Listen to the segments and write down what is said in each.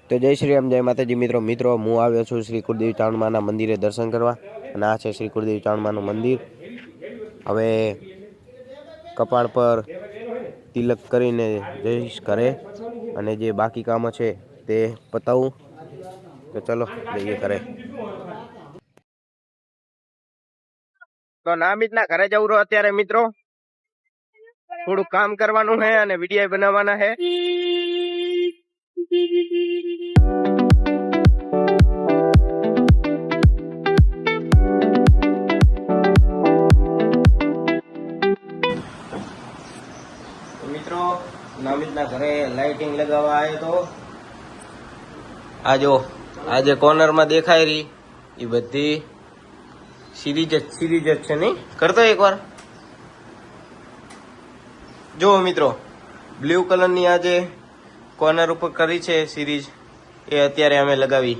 તો જય શ્રી રામ, જય માતાજી મિત્રો હું આવ્યો છું શ્રી કુળદેવી ચામુંડાના મંદિરે દર્શન કરવા અને આ છે શ્રી કુળદેવી ચામુંડાનું મંદિર। હવે કપાળ પર તિલક કરીને જઈશ ઘરે અને જે બાકી કામો છે તે પતાવું। તો ચલો જઈએ ઘરે। તો નામિતના ઘરે જવું રહ્યો અત્યારે મિત્રો, થોડું કામ કરવાનું છે અને વિડીયો બનાવવાના છે। મિત્રો નામિતના ઘરે લાઇટિંગ લગાવવા આવ્યો તો આ જો આ જે કોર્નરમાં દેખાય રહી એ બધી સિરીજ જ છે નહીં કરતો એકવાર જો મિત્રો બ્લુ કલરની આ જે કોર્નર ઉપર કરી છે સિરીજ એ અત્યારે અમે લગાવી।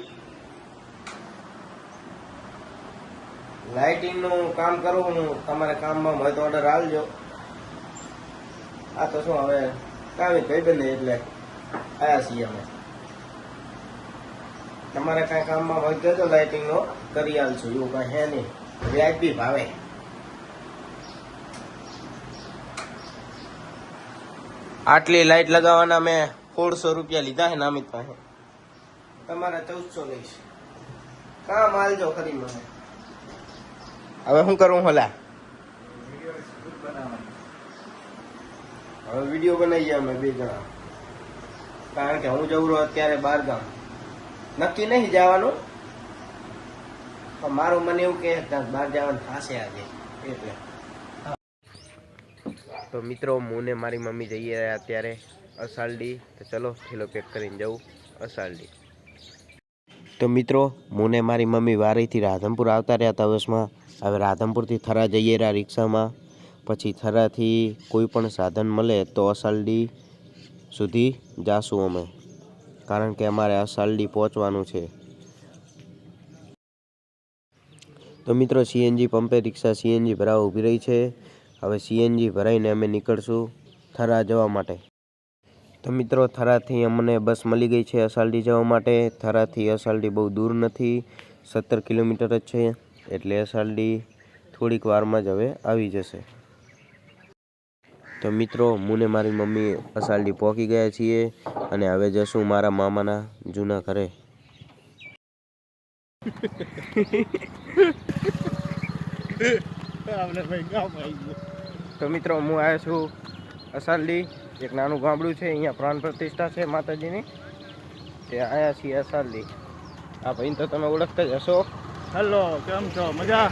લાઇટિંગ નું કામ કરું હું, તમારે કામમાં હોય તો ઓર્ડર આવજો। આ તો શું હવે કામી કઈ બને એટલે આયા છીએ અમે। તમારે કઈ કામમાં હોય તો લાઇટિંગ નો કરી આલશું, એવું કઈ હે નહીં, વ્યાજબી ભાવે। આટલી લાઈટ લગાવવાના મેં 1600 રૂપિયા લીધા છે નામિત પાસે, તમારે 1400 લઈશ। કામ આલજો ખરી મને। હવે શું કરું હોલા, હવે વિડીયો બનાવીએ અમે બે જણા, કારણ કે હું જઉં રહ્યો અત્યારે બહાર ગામ, નક્કી નહીં જવાનું પણ મારું મને એવું કે બહાર જવાનું થશે આજે એટલે। તો મિત્રો હું ને મારી મમ્મી જઈએ અત્યારે અસાલડી, તો ચલો થેલો પેક કરીને જવું અસાલડી। તો મિત્રો હું ને મારી મમ્મી વારીથી રાધનપુર આવતા રહ્યા હતા બસમાં। હવે રાધનપુરથી થરા જઈએ રહ્યા રિક્ષામાં, પછી થરાથી કોઈ પણ સાધન મળે તો અસાલડી સુધી જાશું અમે, કારણ કે અમારે અસાલડી પહોંચવાનું છે। તો મિત્રો સીએનજી પંપે રિક્ષા સીએનજી ભરાવા ઊભી રહી છે। હવે સીએનજી ભરાઈને અમે નીકળશું થરા જવા માટે। તો મિત્રો થરાથી અમને બસ મળી ગઈ છે અસાલડી જવા માટે। થરાથી અસાલડી બહુ દૂર નથી, 17 કિલોમીટર જ છે, એટલે અસાલડી થોડીક વારમાં જ હવે આવી જશે। તો મિત્રો હું ને મારી મમ્મી અસાલડી પહોંચી ગયા છીએ અને હવે જશું મારા મામાના જૂના ઘરે। તો મિત્રો હું આવ્યો છું અસાલડી, એક નાનું ગામડું છે, અહીંયા પ્રાણ પ્રતિષ્ઠા છે માતાજીની, તે આવ્યા છીએ અસાલડી। આ ભાઈ તો તમે ઓળખતા જ હશો। હેલો, કેમ છો? મજા?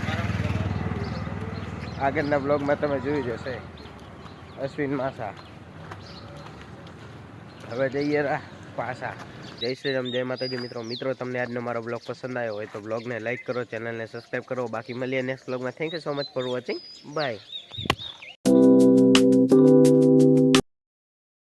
આગળના બ્લોગમાં તમે જોઈ જશે અશ્વિન માસા। હવે જઈએ પાછા। જય શ્રી રામ, જય માતાજી મિત્રો તમને આજનો મારો બ્લોગ પસંદ આવ્યો હોય તો બ્લોગને લાઈક કરો, ચેનલને સબસ્ક્રાઈબ કરો। બાકી મળીએ નેક્સ્ટ બ્લોગમાં। Thank you so much for watching, by.